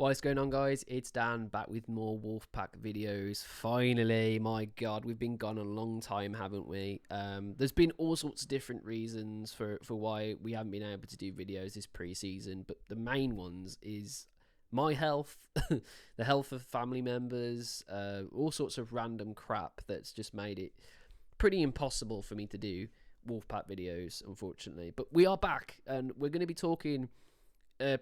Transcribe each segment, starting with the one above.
What's going on, guys? It's Dan back with more Wolfpack videos. Finally, my God, we've been gone a long time, haven't we? There's been all sorts of different reasons for why we haven't been able to do videos this pre-season, but the main ones is my health, the health of family members, all sorts of random crap that's just made it pretty impossible for me to do Wolfpack videos, unfortunately. But we are back, and we're going to be talking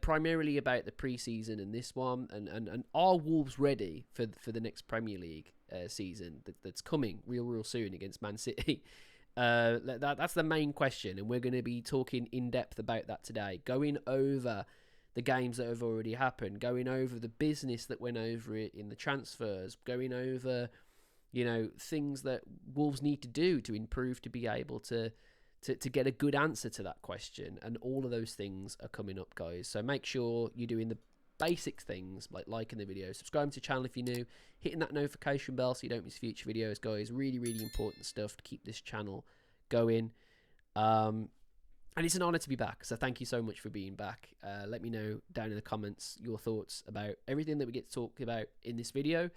primarily about the pre-season and this one, and are Wolves ready for the next Premier League season that's coming real soon against Man City? That's the main question, and we're going to be talking in depth about that today, going over the games that have already happened, going over the business that went over it in the transfers, going over, you know, things that Wolves need to do to improve to be able to get a good answer to that question. And all of those things are coming up, guys. So make sure you're doing the basic things, like liking the video, subscribing to the channel if you're new, hitting that notification bell so you don't miss future videos, guys. Really important stuff to keep this channel going. And it's an honor to be back, so thank you so much for being back. Let me know down in the comments your thoughts about everything that we get to talk about in this video.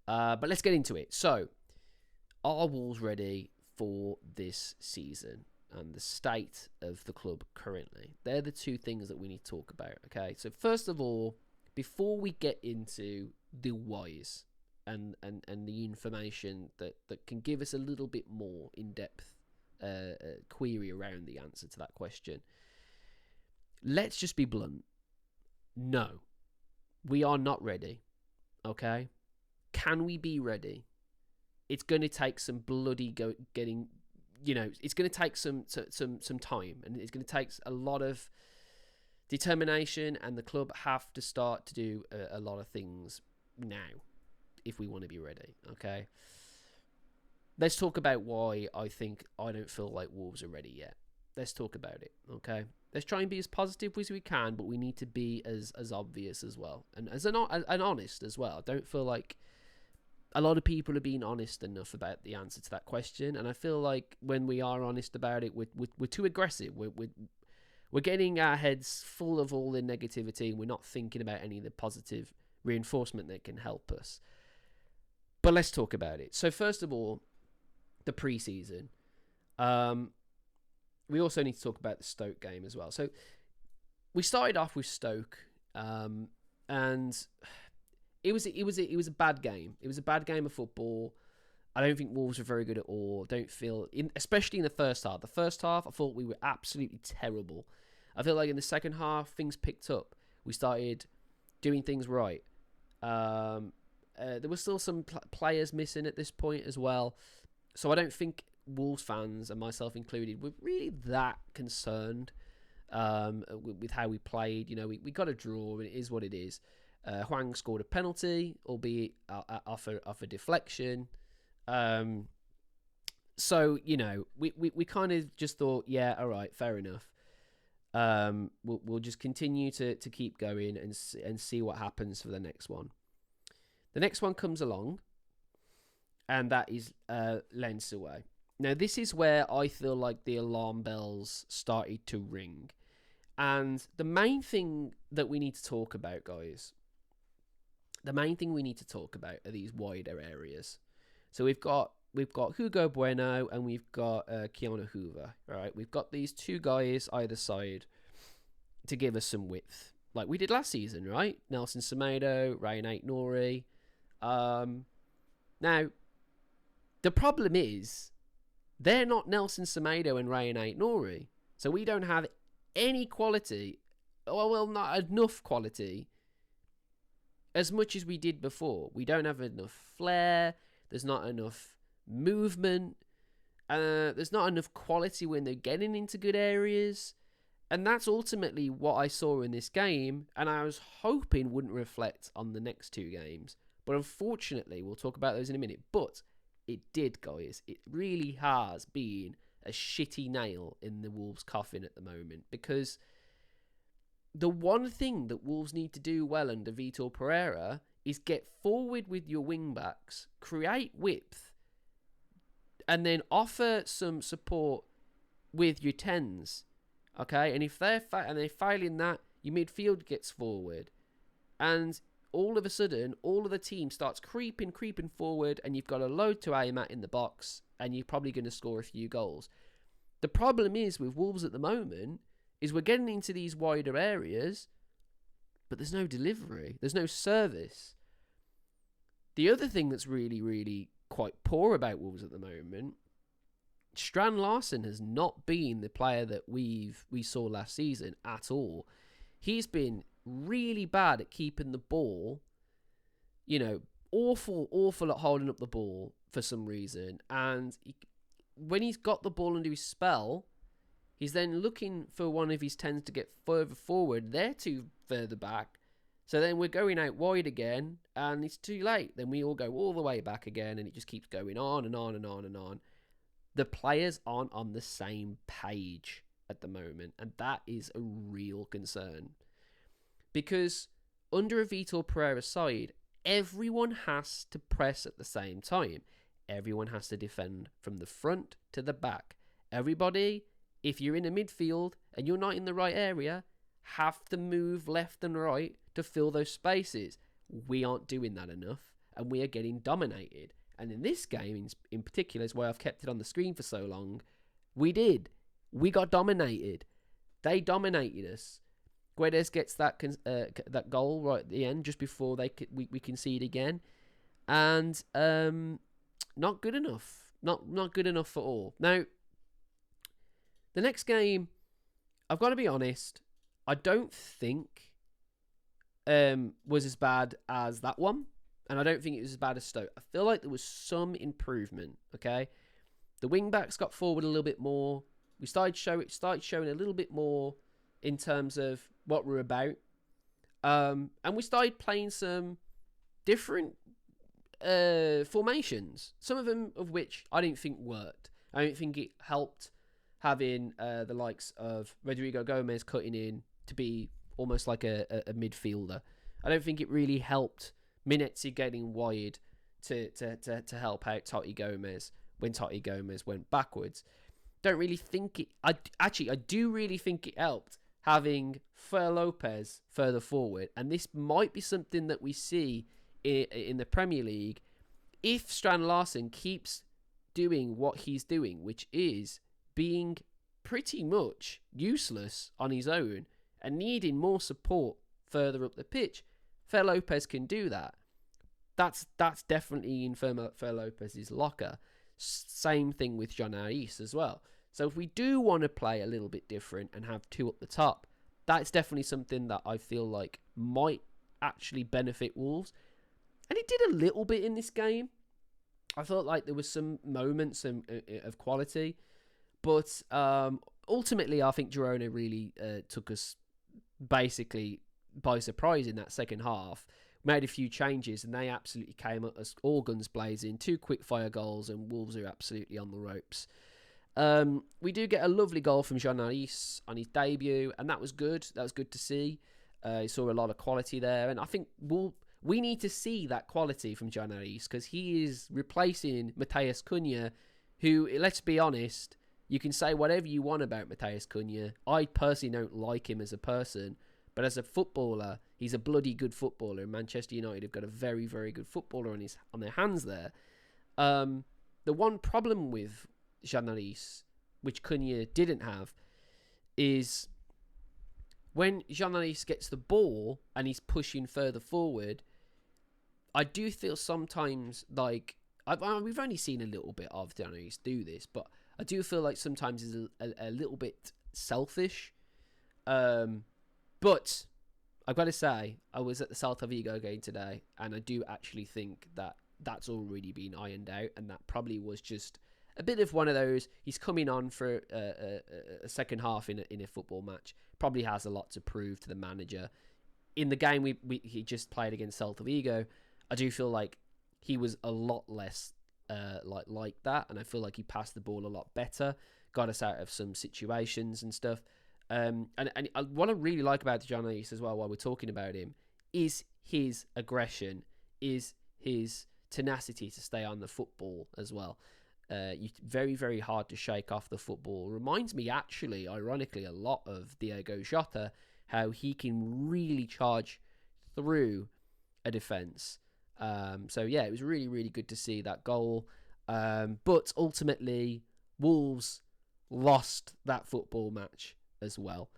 But let's get into it. So, are Wolves ready for this season and the state of the club currently? They're the two things that we need to talk about, okay? So first of all, before we get into the whys and the information that can give us a little bit more in-depth query around the answer to that question, let's just be blunt. No, we are not ready, okay? Can we be ready? It's going to take some bloody getting, you know, it's going to take some time, and it's going to take a lot of determination, and the club have to start to do a lot of things now if we want to be ready, okay? Let's talk about why I don't feel like Wolves are ready yet. Let's talk about it, okay? Let's try and be as positive as we can, but we need to be as obvious as well, and as an honest as well. I don't feel like a lot of people are being honest enough about the answer to that question, and I feel like when we are honest about it, we're too aggressive. We're getting our heads full of all the negativity, and we're not thinking about any of the positive reinforcement that can help us. But let's talk about it. So first of all, the pre-season. We also need to talk about the Stoke game as well. So we started off with Stoke, and It was a bad game. It was a bad game of football. I don't think Wolves were very good at all. Especially in the first half. The first half, I thought we were absolutely terrible. I feel like in the second half, things picked up. We started doing things right. There were still some players missing at this point as well. So I don't think Wolves fans, and myself included, were really that concerned with how we played. You know, we got a draw, and it is what it is. Hwang scored a penalty, albeit off a deflection. So, you know, we kind of just thought, yeah, all right, fair enough. We'll just continue to keep going and see what happens for the next one. The next one comes along, and that is Lens away. Now, this is where I feel like the alarm bells started to ring. And the main thing that we need to talk about, guys, the main thing we need to talk about are these wider areas. So we've got Hugo Bueno and we've got Keanu Hoover. All right, we've got these two guys either side to give us some width, like we did last season, right? Nelson Semedo, Ryan Aït-Nouri. Now, the problem is they're not Nelson Semedo and Ryan Aït-Nouri, so we don't have any quality. Well, not enough quality. As much as we did before. We don't have enough flair. There's not enough movement. There's not enough quality when they're getting into good areas. And that's ultimately what I saw in this game. And I was hoping wouldn't reflect on the next two games. But unfortunately, we'll talk about those in a minute. But it did, guys. It really has been a shitty nail in the Wolves' coffin at the moment. Because the one thing that Wolves need to do well under Vitor Pereira is get forward with your wing-backs, create width, and then offer some support with your 10s. Okay? And if they're failing that, your midfield gets forward. And all of a sudden, all of the team starts creeping forward, and you've got a load to aim at in the box, and you're probably going to score a few goals. The problem is with Wolves at the moment is we're getting into these wider areas, but there's no delivery. There's no service. The other thing that's really, really quite poor about Wolves at the moment, Strand Larsen has not been the player that we saw last season at all. He's been really bad at keeping the ball, awful at holding up the ball for some reason. And when he's got the ball under his spell, he's then looking for one of his 10s to get further forward. They're too further back. So then we're going out wide again, and it's too late. Then we all go all the way back again, and it just keeps going on and on and on and on. The players aren't on the same page at the moment, and that is a real concern. Because under a Vitor Pereira side, everyone has to press at the same time. Everyone has to defend from the front to the back. Everybody, if you're in a midfield and you're not in the right area, have to move left and right to fill those spaces. We aren't doing that enough, and we are getting dominated. And in this game in particular, is why I've kept it on the screen for so long, we did. We got dominated. They dominated us. Guedes gets that goal right at the end, just before we concede again. And not good enough. Not good enough at all. Now, the next game, I've got to be honest, I don't think was as bad as that one. And I don't think it was as bad as Stoke. I feel like there was some improvement, okay? The wing-backs got forward a little bit more. We started showing a little bit more in terms of what we're about. And we started playing some different formations. Some of them of which I didn't think worked. I don't think it helped having the likes of Rodrigo Gomez cutting in to be almost like a midfielder. I don't think it really helped Minetzi getting wide to help out Totti Gomez when Totti Gomez went backwards. Don't really think it... I do really think it helped having Fer Lopez further forward. And this might be something that we see in the Premier League if Strand Larsen keeps doing what he's doing, which is being pretty much useless on his own and needing more support further up the pitch. Fer Lopez can do that. That's definitely in Fer Lopez's locker. Same thing with Jean Aris as well. So if we do want to play a little bit different and have two up the top, that's definitely something that I feel like might actually benefit Wolves. And it did a little bit in this game. I felt like there was some moments of quality. But ultimately, I think Girona really took us basically by surprise in that second half. Made a few changes, and they absolutely came at us all guns blazing. 2 quick fire goals, and Wolves are absolutely on the ropes. We do get a lovely goal from Jean Aris on his debut, and that was good. That was good to see. He saw a lot of quality there, and I think we need to see that quality from Jean Aris because he is replacing Matheus Cunha, who, let's be honest, you can say whatever you want about Matheus Cunha. I personally don't like him as a person. But as a footballer, he's a bloody good footballer. Manchester United have got a very, very good footballer on their hands there. The one problem with Jean Aris, which Cunha didn't have, is when Jean Aris gets the ball and he's pushing further forward, I do feel sometimes like... we've only seen a little bit of Jean Aris do this, but I do feel like sometimes he's a little bit selfish. But I've got to say, I was at the Celta Vigo game today, and I do actually think that that's already been ironed out, and that probably was just a bit of one of those. He's coming on for a second half in a football match. Probably has a lot to prove to the manager. In the game he just played against Celta Vigo, I do feel like he was a lot less like that, and I feel like he passed the ball a lot better, got us out of some situations and stuff. And what I really like about Jean Aris as well, while we're talking about him, is his aggression, is his tenacity to stay on the football as well. Very, very hard to shake off the football. Reminds me, actually, ironically, a lot of Diogo Jota, how he can really charge through a defence. So yeah, it was really, really good to see that goal. But ultimately, Wolves lost that football match as well.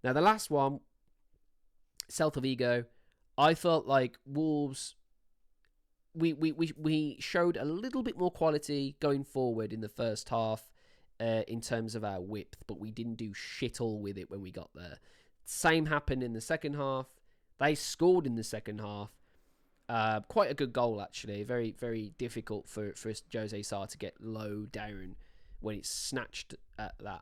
Now, the last one, Celta Vigo, I felt like Wolves, we showed a little bit more quality going forward in the first half in terms of our width, but we didn't do shit all with it when we got there. Same happened in the second half. They scored in the second half. Quite a good goal, actually. Very, very difficult for Jose Sarr to get low down when it's snatched at that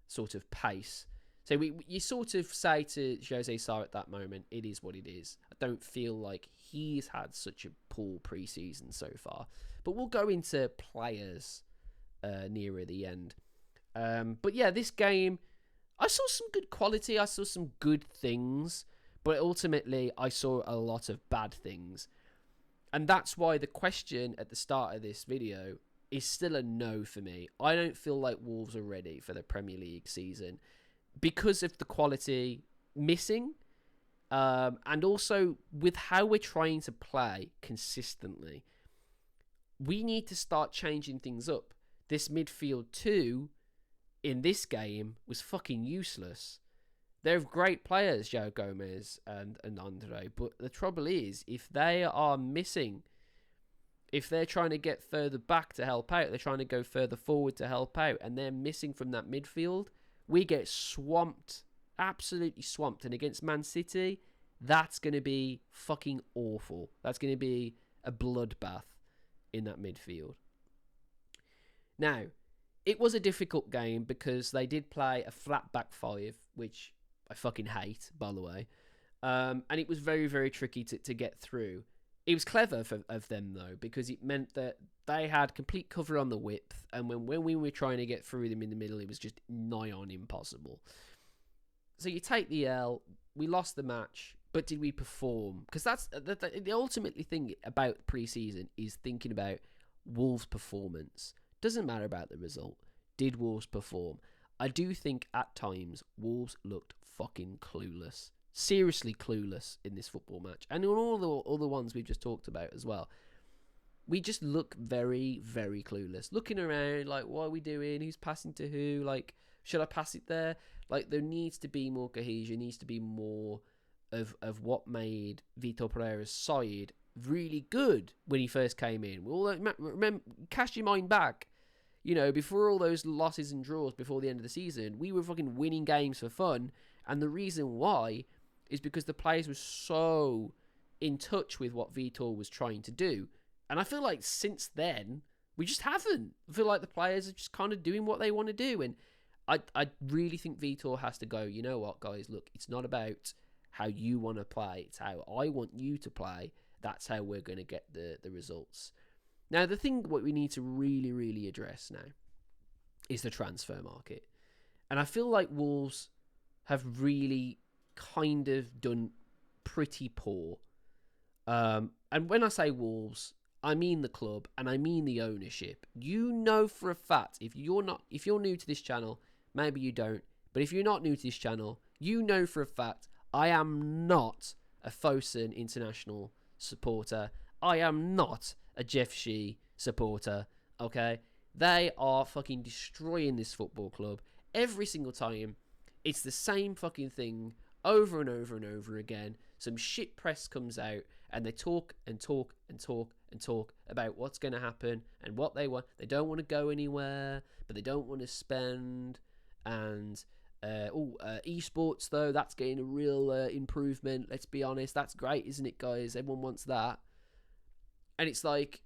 sort of pace. So you sort of say to Jose Sarr at that moment, it is what it is. I don't feel like he's had such a poor preseason so far. But we'll go into players nearer the end. But yeah, this game, I saw some good quality. I saw some good things. But ultimately, I saw a lot of bad things. And that's why the question at the start of this video is still a no for me. I don't feel like Wolves are ready for the Premier League season because of the quality missing, and also with how we're trying to play consistently. We need to start changing things up. This midfield 2 in this game was fucking useless. They're great players, Joe Gomez and Andre, but the trouble is, if they are missing, if they're trying to get further back to help out, they're trying to go further forward to help out, and they're missing from that midfield, we get swamped, absolutely swamped. And against Man City, that's going to be fucking awful. That's going to be a bloodbath in that midfield. Now, it was a difficult game because they did play a flat back 5, which I fucking hate, by the way. And it was very, very tricky to get through. It was clever of them, though, because it meant that they had complete cover on the width, and when we were trying to get through them in the middle, it was just nigh on impossible. So you take the L, we lost the match, but did we perform? Because that's the ultimately thing about pre-season is thinking about Wolves' performance. Doesn't matter about the result. Did Wolves perform? I do think at times Wolves looked fucking clueless. Seriously clueless in this football match. And in all the other ones we've just talked about as well. We just look very, very clueless. Looking around, like, what are we doing? Who's passing to who? Like, should I pass it there? Like, there needs to be more cohesion. Needs to be more of what made Vitor Pereira's side really good when he first came in. Remember, cast your mind back. You know, before all those losses and draws before the end of the season, we were fucking winning games for fun. And the reason why is because the players were so in touch with what Vitor was trying to do. And I feel like since then, we just haven't. I feel like the players are just kind of doing what they want to do. And I really think Vitor has to go, you know what, guys, look, it's not about how you want to play. It's how I want you to play. That's how we're going to get the results. Now, the thing what we need to really, really address now is the transfer market. And I feel like Wolves have really kind of done pretty poor. And when I say Wolves, I mean the club and I mean the ownership. You know for a fact, if you're new to this channel, maybe you don't, but if you're not new to this channel, you know for a fact I am not a Fosun International supporter. I am not a Jeff Shee supporter, okay? They are fucking destroying this football club every single time. It's the same fucking thing over and over and over again. Some shit press comes out and they talk and talk and talk and talk about what's going to happen and what they want. They don't want to go anywhere, but they don't want to spend. And esports, though, that's getting a real improvement. Let's be honest. That's great, isn't it, guys? Everyone wants that. And it's like,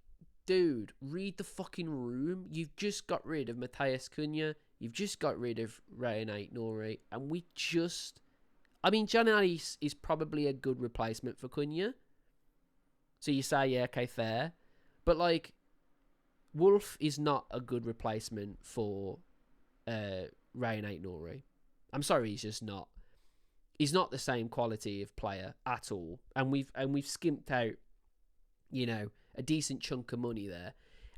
dude, read the fucking room. You've just got rid of Matheus Cunha. You've just got rid of Ryan Nori. And we just... I mean, Giannis is probably a good replacement for Cunha. So you say, yeah, okay, fair. But, like, Wolf is not a good replacement for Ryan Nori. I'm sorry, he's just not. He's not the same quality of player at all. And we've skimped out, you know, a decent chunk of money there.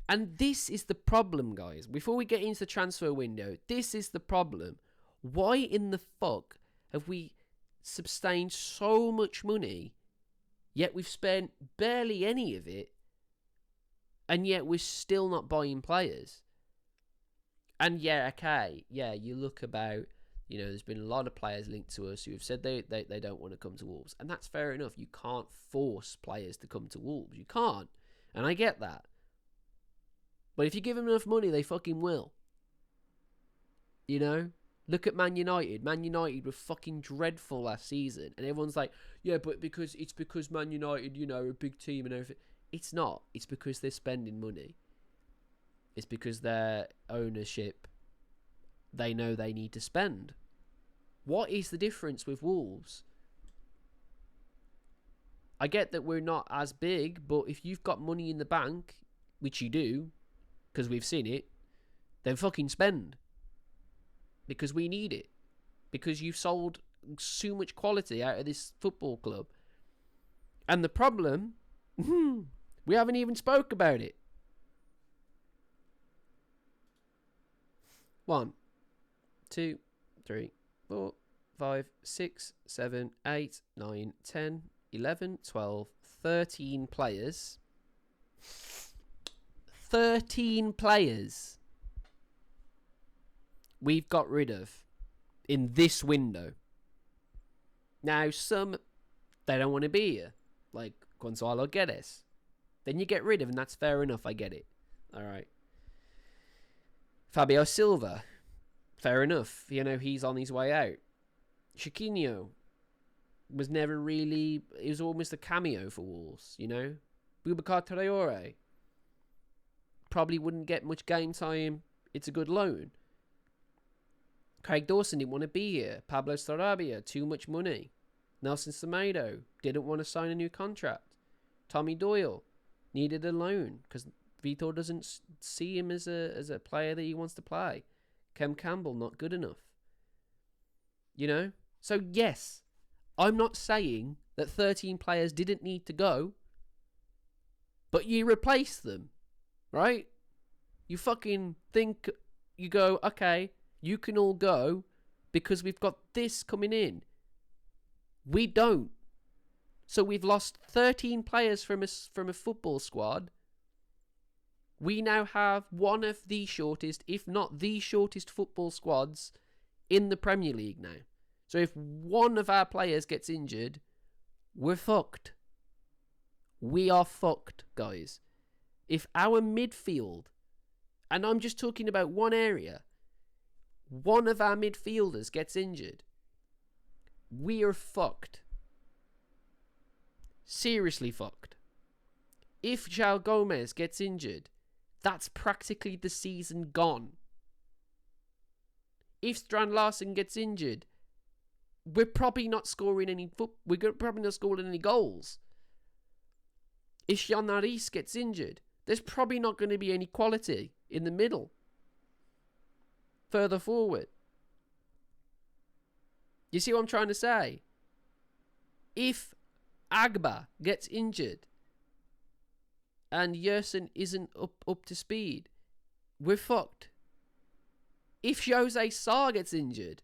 And this is the problem, guys. Before we get into the transfer window, this is the problem. Why in the fuck have we sustained so much money Yet we've spent barely any of it, and yet we're still not buying players. And yeah, okay, yeah, you look about, there's been a lot of players linked to us who have said they don't want to come to Wolves. And that's fair enough. You can't force players to come to Wolves. You can't. And I get that. But if you give them enough money, they fucking will. Look at Man United. Man United were fucking dreadful last season. And everyone's like, yeah, but because Man United, are a big team and everything. It's not. It's because they're spending money. It's because their ownership, they know they need to spend. What is the difference with Wolves? I get that we're not as big, but if you've got money in the bank, which you do, because we've seen it, then fucking spend. Because we need it. Because you've sold so much quality out of this football club. And the problem, we haven't even spoke about it. 1, 2, 3, 4, 5, 6, 7, 8, 9, 10, 11, 12, 13 players. 13 players we've got rid of in this window. Now, some, they don't want to be here. Like Gonzalo Guedes. Then you get rid of, and that's fair enough. I get it. All right. Fabio Silva. Fair enough. He's on his way out. Chiquinho was never really... It was almost a cameo for Wolves, Boubacar Traore. Probably wouldn't get much game time. It's a good loan. Craig Dawson didn't want to be here. Pablo Sarabia, too much money. Nelson Semedo didn't want to sign a new contract. Tommy Doyle needed a loan because Vitor doesn't see him as a player that he wants to play. Kem Campbell, not good enough. So yes, I'm not saying that 13 players didn't need to go, but you replace them, right? You fucking think, you go, okay, you can all go because we've got this coming in. We don't. So we've lost 13 players from a football squad. We now have one of the shortest, if not the shortest football squads in the Premier League now. So if one of our players gets injured, we're fucked. We are fucked, guys. If our midfield, and I'm just talking about one area, one of our midfielders gets injured, we are fucked. Seriously fucked. If João Gomez gets injured, that's practically the season gone. If Strand Larsen gets injured, we're probably not scoring any we're probably not scoring any goals. If Jean Naris gets injured, there's probably not going to be any quality in the middle. Further forward. You see what I'm trying to say? If Agba gets injured and Yerson isn't up to speed, we're fucked. If Jose Sarr gets injured,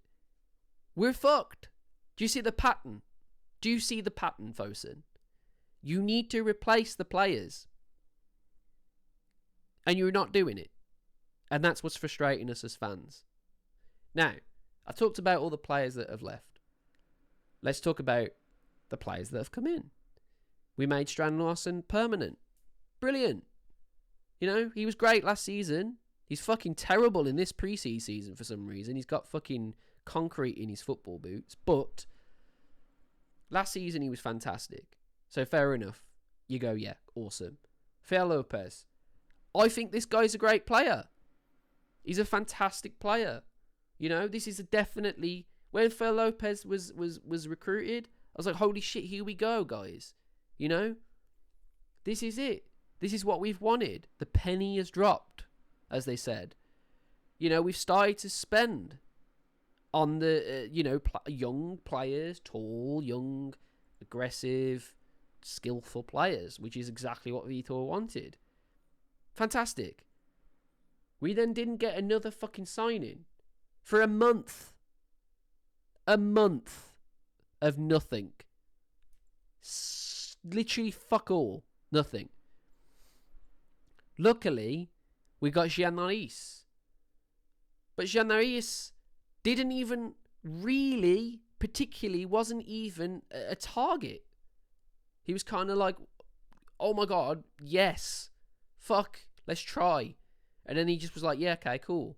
we're fucked. Do you see the pattern? Do you see the pattern, Fosun? You need to replace the players. And you're not doing it. And that's what's frustrating us as fans. Now, I talked about all the players that have left. Let's talk about the players that have come in. We made Strand Larsen permanent. Brilliant. He was great last season. He's fucking terrible in this pre-season for some reason. He's got fucking concrete in his football boots. But last season he was fantastic. So fair enough. You go, yeah, awesome. Fer Lopez. I think this guy's a great player. He's a fantastic player. This is definitely... When Fer Lopez was recruited, I was like, holy shit, here we go, guys. This is it. This is what we've wanted. The penny has dropped, as they said. We've started to spend on the, young players, tall, young, aggressive, skillful players, which is exactly what Vitor wanted. Fantastic. We then didn't get another fucking signing for a month. A month of nothing. literally fuck all. Nothing. Luckily, we got Giannaris. But Giannaris didn't even really, particularly, wasn't even a target. He was kind of like, oh my God, yes. Fuck, let's try. And then he just was like, yeah, okay, cool.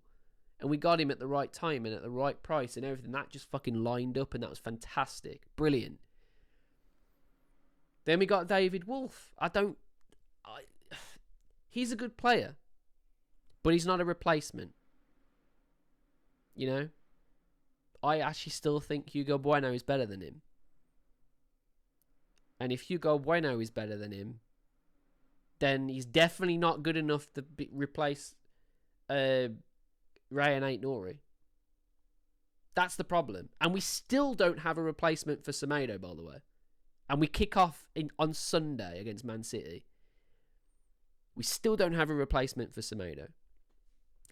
And we got him at the right time and at the right price and everything. That just fucking lined up and that was fantastic. Brilliant. Then we got David Wolf. He's a good player. But he's not a replacement. You know? I actually still think Hugo Bueno is better than him. And if Hugo Bueno is better than him, then he's definitely not good enough to replace Ray and Ain't Nori. That's the problem. And we still don't have a replacement for Semedo, by the way. And we kick off on Sunday against Man City. We still don't have a replacement for Semedo.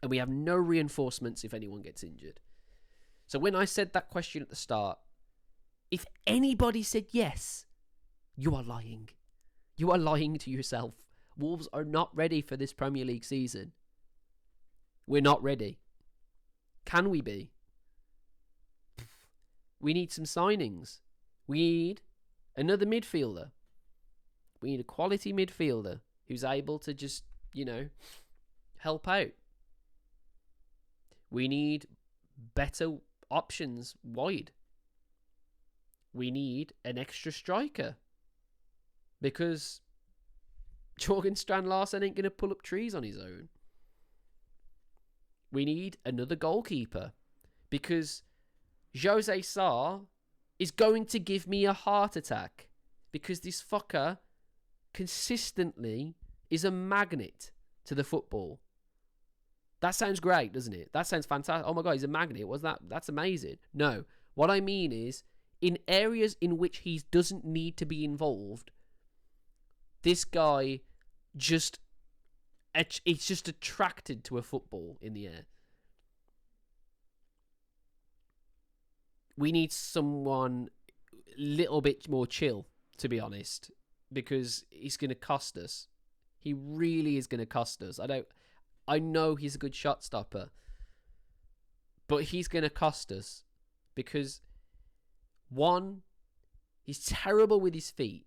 And we have no reinforcements if anyone gets injured. So when I said that question at the start, if anybody said yes, you are lying. You are lying to yourself. Wolves are not ready for this Premier League season. We're not ready. Can we be? We need some signings. We need another midfielder. We need a quality midfielder who's able to just, help out. We need better options wide. We need an extra striker. Because Jorgen Strand Larsen ain't going to pull up trees on his own. We need another goalkeeper. Because Jose Sarr is going to give me a heart attack. Because this fucker consistently is a magnet to the football. That sounds great, doesn't it? That sounds fantastic. Oh my God, he's a magnet. That's amazing. No. What I mean is, in areas in which he doesn't need to be involved, this guy it's just attracted to a football in the air. We need someone a little bit more chill, to be honest, because he's going to cost us. He really is going to cost us. I know he's a good shot stopper, but he's going to cost us because, one, he's terrible with his feet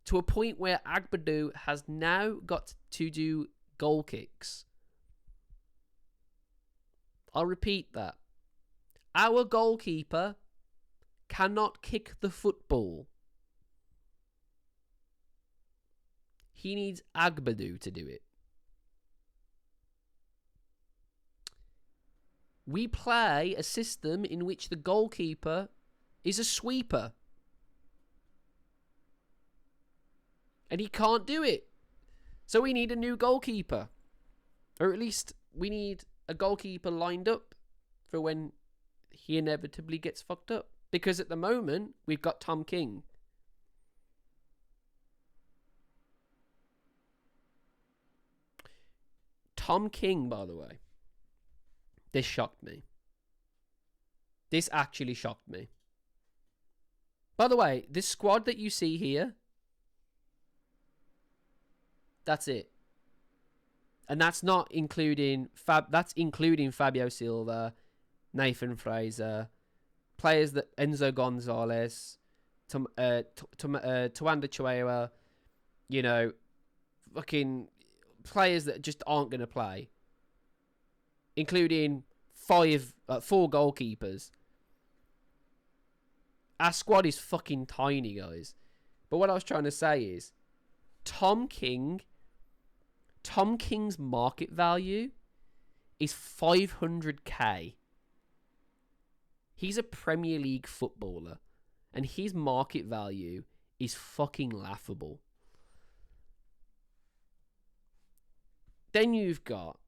to a point where Agbadou has now got to do goal kicks. I'll repeat that. Our goalkeeper cannot kick the football. He needs Agbadou to do it. We play a system in which the goalkeeper is a sweeper. And he can't do it. So we need a new goalkeeper. Or at least we need a goalkeeper lined up for when he inevitably gets fucked up. Because at the moment, we've got Tom King. Tom King, by the way. This shocked me. This actually shocked me. By the way, this squad that you see here, that's it. And that's not including that's including Fabio Silva, Nathan Fraser, players that Enzo Gonzalez, Tawanda Chihuahua, fucking players that just aren't going to play. Including 4 goalkeepers. Our squad is fucking tiny, guys. But what I was trying to say is, Tom King's market value is 500k. He's a Premier League footballer, and his market value is fucking laughable. Then you've got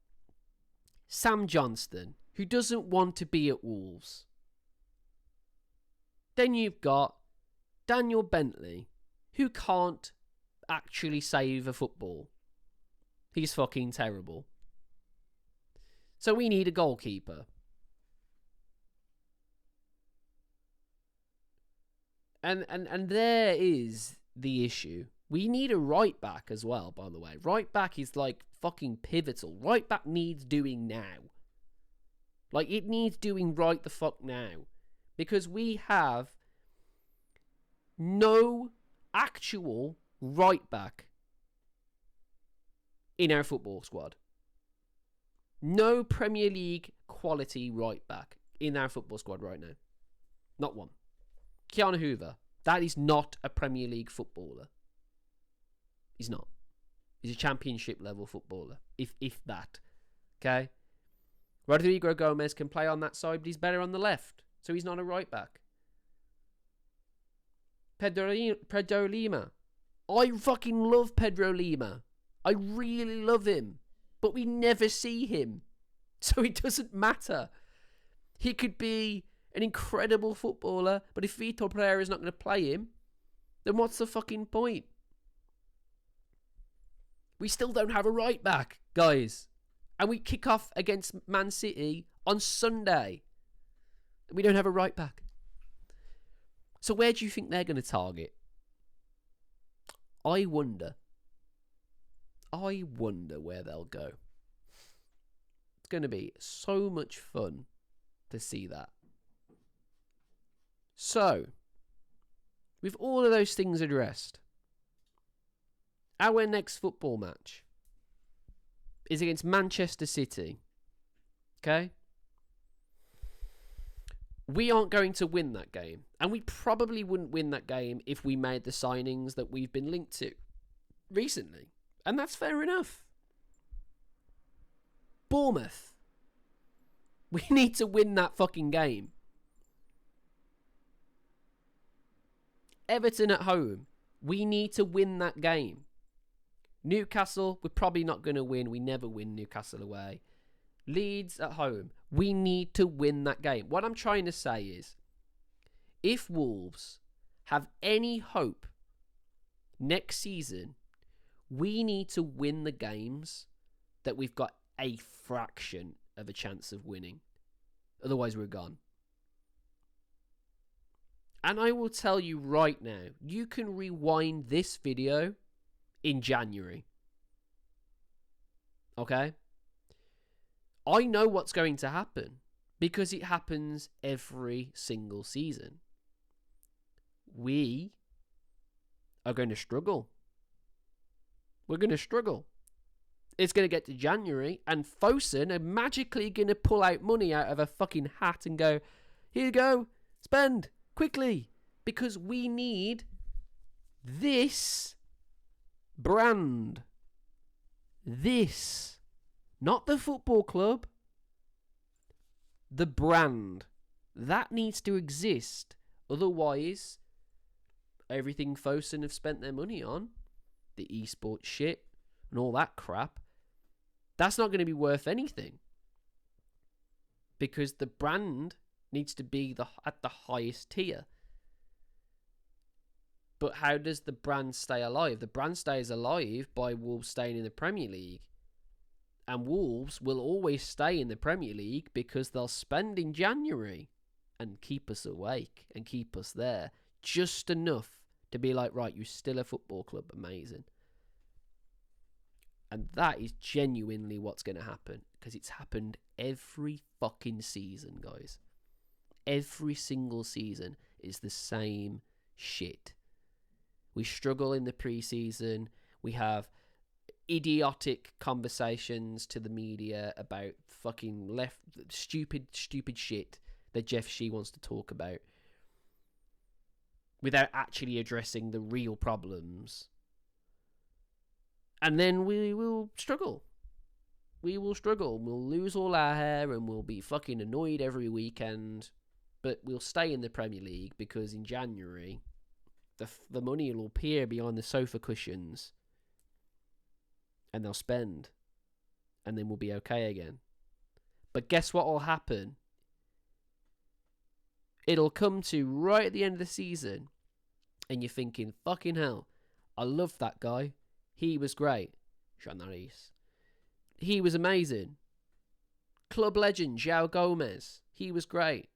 Sam Johnston, who doesn't want to be at Wolves. Then you've got Daniel Bentley, who can't actually save a football. He's fucking terrible. So we need a goalkeeper. And there is the issue. We need a right back as well, by the way. Right back is like fucking pivotal. Right back needs doing now. Like, it needs doing right the fuck now. Because we have no actual right back in our football squad. No Premier League quality right back in our football squad right now. Not one. Keanu Hoover. That is not a Premier League footballer. He's not. He's a championship level footballer. If that. Okay? Rodrigo Gomez can play on that side, but he's better on the left. So he's not a right back. Pedro Lima. I fucking love Pedro Lima. I really love him. But we never see him. So it doesn't matter. He could be an incredible footballer, but if Vitor Pereira is not going to play him, then what's the fucking point? We still don't have a right back, guys. And we kick off against Man City on Sunday. We don't have a right back. So where do you think they're going to target? I wonder where they'll go. It's going to be so much fun to see that. So, with all of those things addressed, our next football match is against Manchester City. Okay? We aren't going to win that game. And we probably wouldn't win that game if we made the signings that we've been linked to recently. And that's fair enough. Bournemouth. We need to win that fucking game. Everton at home. We need to win that game. Newcastle, we're probably not going to win. We never win Newcastle away. Leeds at home. We need to win that game. What I'm trying to say is, if Wolves have any hope next season, we need to win the games that we've got a fraction of a chance of winning. Otherwise, we're gone. And I will tell you right now, you can rewind this video in January. Okay? I know what's going to happen because it happens every single season. We are going to struggle. We're going to struggle. It's going to get to January and Fosun are magically going to pull out money out of a fucking hat and go, here you go, spend quickly, because we need this brand. This. Not the football club. The brand. That needs to exist. Otherwise, everything Fosun have spent their money on, the esports shit and all that crap, that's not going to be worth anything. Because the brand needs to be at the highest tier. But how does the brand stay alive? The brand stays alive by Wolves staying in the Premier League. And Wolves will always stay in the Premier League because they'll spend in January and keep us awake and keep us there. Just enough to be like, right, you're still a football club. Amazing. And that is genuinely what's going to happen. Because it's happened every fucking season, guys. Every single season is the same shit. We struggle in the preseason. We have idiotic conversations to the media about fucking stupid shit that Jeff Shee wants to talk about without actually addressing the real problems. And then we will struggle. We will struggle. We'll lose all our hair and we'll be fucking annoyed every weekend. But we'll stay in the Premier League because in January, the money will appear behind the sofa cushions. And they'll spend. And then we'll be okay again. But guess what will happen? It'll come to right at the end of the season. And you're thinking, fucking hell, I love that guy. He was great. Jean-Maurice. He was amazing. Club legend, João Gomez. He was great.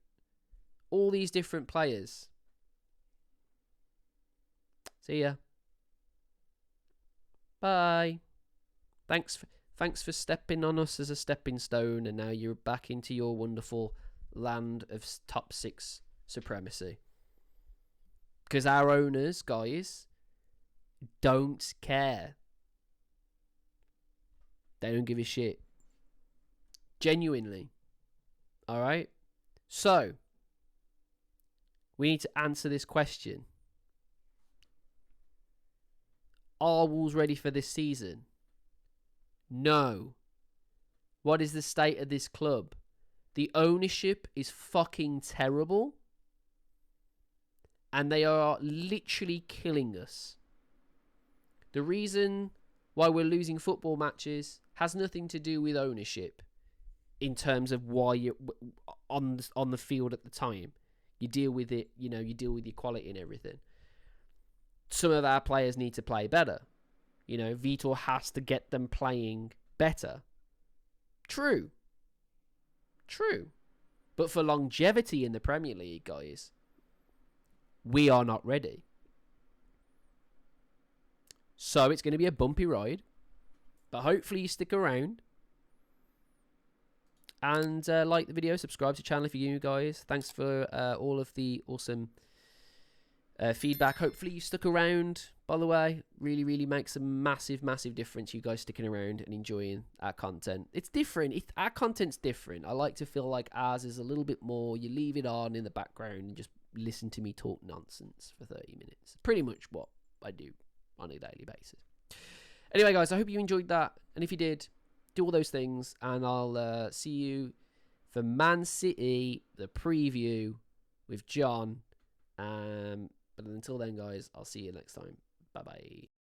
All these different players. See ya. Bye. Thanks for stepping on us as a stepping stone, and now you're back into your wonderful land of top 6 supremacy. Because our owners, guys, don't care. They don't give a shit. Genuinely. Alright? So, we need to answer this question. Are Wolves ready for this season? No. What is the state of this club? The ownership is fucking terrible. And they are literally killing us. The reason why we're losing football matches has nothing to do with ownership. In terms of why you're on the field at the time. You deal with it, you deal with your quality and everything. Some of our players need to play better. Vitor has to get them playing better. True. But for longevity in the Premier League, guys, we are not ready. So it's going to be a bumpy ride. But hopefully you stick around. And like the video, subscribe to the channel if you're new, guys. Thanks for all of the awesome feedback. Hopefully you stuck around, by the way. Really, really makes a massive, massive difference, you guys sticking around and enjoying our content. It's different. Our content's different. I like to feel like ours is a little bit more, you leave it on in the background and just listen to me talk nonsense for 30 minutes. Pretty much what I do on a daily basis. Anyway, guys, I hope you enjoyed that. And if you did, do all those things, and I'll see you for Man City, the preview with John. But until then, guys, I'll see you next time. Bye-bye.